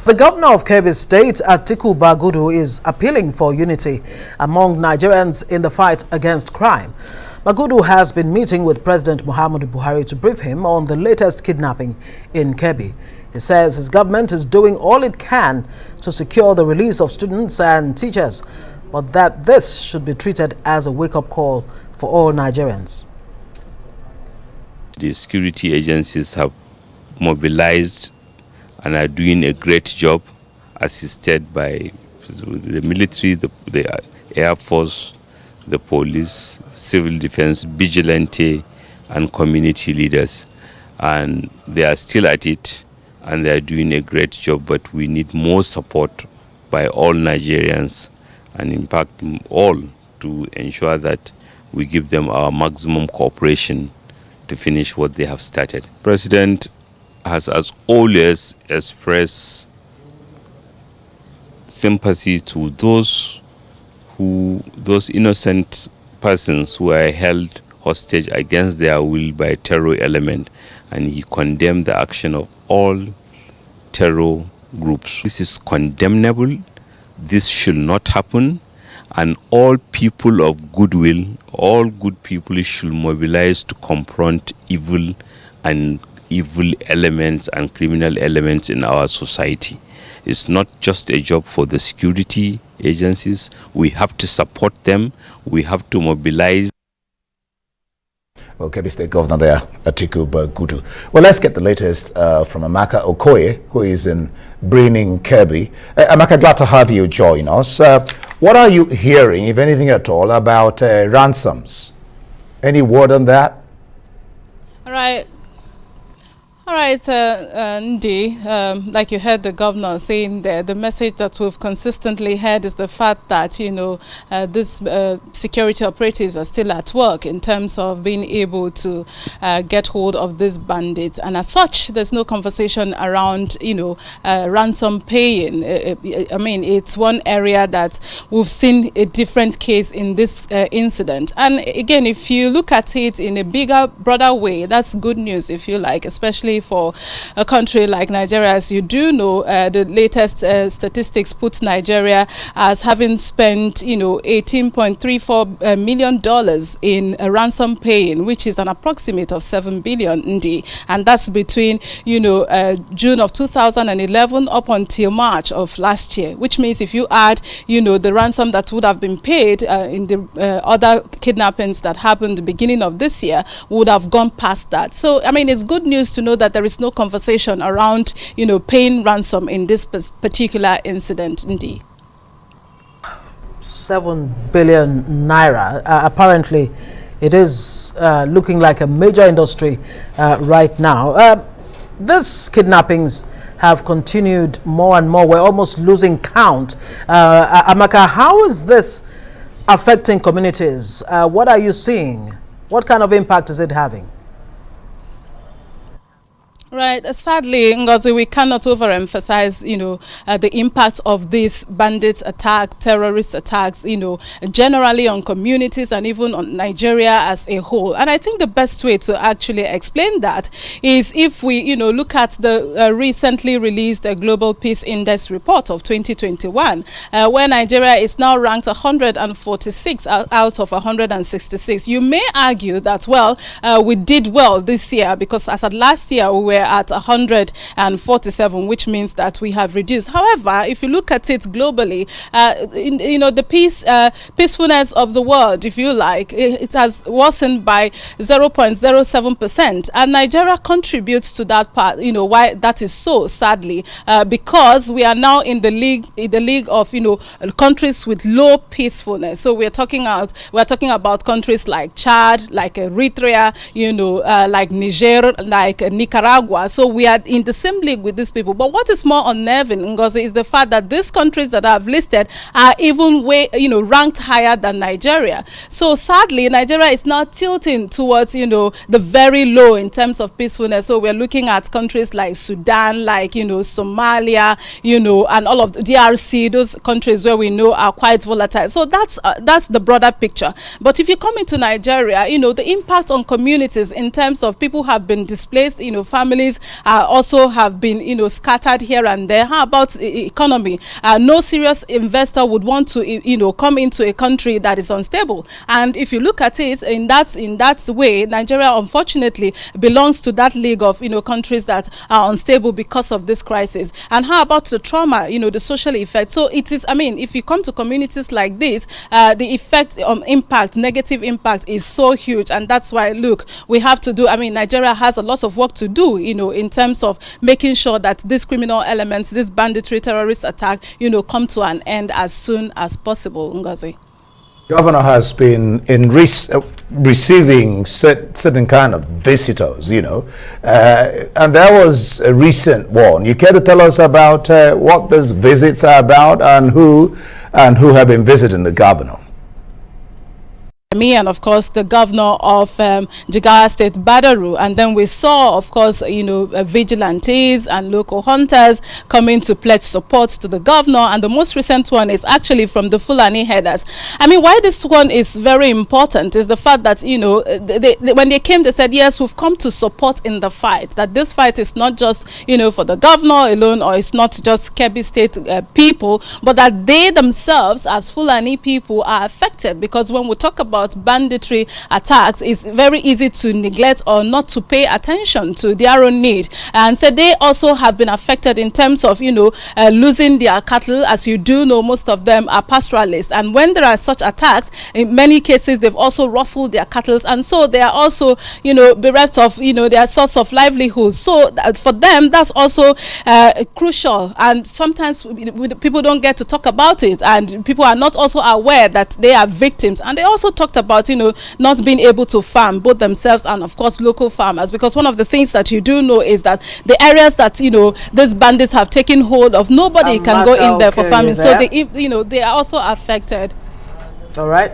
The governor of Kebbi State, Atiku Bagudu, is appealing for unity among Nigerians in the fight against crime. Bagudu has been meeting with President Muhammadu Buhari to brief him on the latest kidnapping in Kebbi. He says his government is doing all it can to secure the release of students and teachers, but that this should be treated as a wake-up call for all Nigerians. The security agencies have mobilized and are doing a great job, assisted by the military, the Air Force, the police, civil defense, vigilante, and community leaders. And they are still at it, and they are doing a great job, but we need more support by all Nigerians, and in fact all, to ensure that we give them our maximum cooperation to finish what they have started. President has, as always, expressed sympathy to those innocent persons who are held hostage against their will by terror element, and he condemned the action of all terror groups. This is condemnable. This should not happen, and all people of goodwill, all good people should mobilize to confront evil elements and criminal elements in our society. It's not just a job for the security agencies. We have to support them. We have to mobilize. Well, Kebbi State Governor there, Atiku Bagudu. Well, let's get the latest from Amaka Okoye, who is in Breening, Kebbi. Amaka, glad to have you join us. What are you hearing, if anything at all, about ransoms? Any word on that? All right, Ndi, like you heard the governor saying there, the message that we've consistently heard is the fact that, you know, these security operatives are still at work in terms of being able to get hold of these bandits. And as such, there's no conversation around, you know, ransom paying. I mean, it's one area that we've seen a different case in this incident. And again, if you look at it in a bigger, broader way, that's good news, if you like, especially for a country like Nigeria. As you do know, the latest statistics put Nigeria as having spent, you know, $18.34 million in ransom paying, which is an approximate of 7 billion ND, and that's between, you know, June of 2011 up until March of last year, which means if you add, you know, the ransom that would have been paid in the other kidnappings that happened the beginning of this year, would have gone past that. So I mean, it's good news to know that there is no conversation around, you know, paying ransom in this particular incident. Indeed, 7 billion naira. Apparently, it is looking like a major industry right now. These kidnappings have continued more and more. We're almost losing count. Amaka, how is this affecting communities? What are you seeing? What kind of impact is it having? Right. Sadly, Ngozi, we cannot overemphasize, you know, the impact of these bandits attack, terrorist attacks, you know, generally on communities and even on Nigeria as a whole. And I think the best way to actually explain that is if we, you know, look at the recently released Global Peace Index report of 2021, where Nigeria is now ranked 146 out of 166. You may argue that, well, we did well this year because as at last year we were at 147, which means that we have reduced. However, if you look at it globally, you know, the peacefulness of the world, if you like, it has worsened by 0.07%, and Nigeria contributes to that part. You know why that is so, sadly, because we are now in the league of, you know, countries with low peacefulness. So we're talking about countries like Chad, like Eritrea, you know, like Niger, like Nicaragua. So we are in the same league with these people. But what is more unnerving, Ngozi, is the fact that these countries that I have listed are even way, you know, ranked higher than Nigeria. So sadly, Nigeria is now tilting towards, you know, the very low in terms of peacefulness. So we're looking at countries like Sudan, like, you know, Somalia, you know, and all of the DRC, those countries where we know are quite volatile. So that's the broader picture. But if you come into Nigeria, you know, the impact on communities in terms of people have been displaced, you know, families families also have been, you know, scattered here and there. How about the economy? No serious investor would want to, you know, come into a country that is unstable. And if you look at it in that way, Nigeria unfortunately belongs to that league of, you know, countries that are unstable because of this crisis. And how about the trauma, you know, the social effect? So it is, I mean, if you come to communities like this, the effect on impact, negative impact is so huge. And that's why, look, we have to do, I mean, Nigeria has a lot of work to do, you know, in terms of making sure that these criminal elements, this banditry terrorist attack, you know, come to an end as soon as possible. Ngozi. Governor has been receiving certain kind of visitors, you know, and there was a recent one. You care to tell us about what these visits are about and who have been visiting the governor? And of course the governor of Jigawa State, Badaru, and then we saw, of course, you know, vigilantes and local hunters coming to pledge support to the governor. And the most recent one is actually from the Fulani herders. I mean, why this one is very important is the fact that, you know, when they came, they said, yes, we've come to support in the fight, that this fight is not just, you know, for the governor alone, or it's not just Kebbi State people, but that they themselves as Fulani people are affected. Because when we talk about banditry attacks, it's very easy to neglect or not to pay attention to their own need. And so they also have been affected in terms of, you know, losing their cattle. As you do know, most of them are pastoralists, and when there are such attacks, in many cases they've also rustled their cattle, and so they are also, you know, bereft of, you know, their source of livelihood. So for them, that's also crucial, and sometimes people don't get to talk about it, and people are not also aware that they are victims. And they also talked about, you know, not being able to farm, both themselves and of course local farmers, because one of the things that you do know is that the areas that, you know, these bandits have taken hold of, nobody can go in there for farming. So they, you know, they are also affected. All right,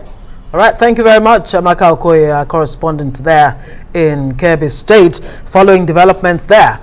thank you very much, Amaka Okoye, our correspondent there in Kebbi State, following developments there.